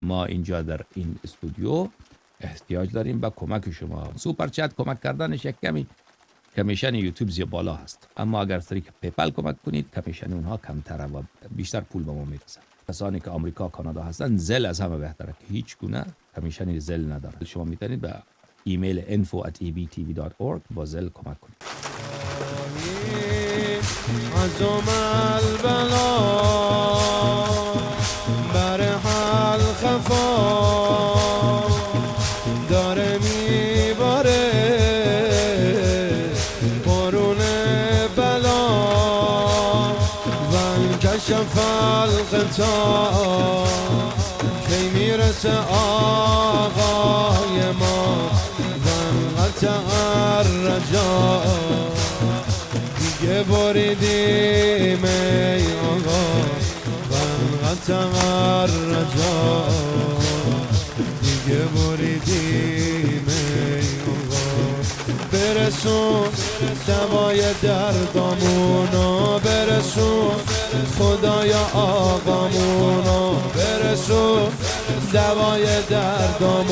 ما اینجا در این استودیو احتیاج داریم به کمک شما. سوپر چت کمک کردنش یک کمی کمیشن یوتیوب زیاد بالا هست، اما اگر طریق پیپل کمک کنید کمیشن اونها کمتره و بیشتر پول به ما میرسه. کسانی که آمریکا کانادا هستن زل از همه بهتره که هیچ گونه کمیشنی زل نداره. شما میتونید به ایمیل info@ebtv.org با زل کمک کنید. عزم البلا بر حل خفا داره میباره بارون بلا و کشف القطاع کی میرسه آقای ما و قطع الرجا دیگه بریدیم ای آقا قطع الرجا دیگه بریدیم ای آقا برسون دوای دردامونو برسون خدایا آقامونو برسون دوای دردامونو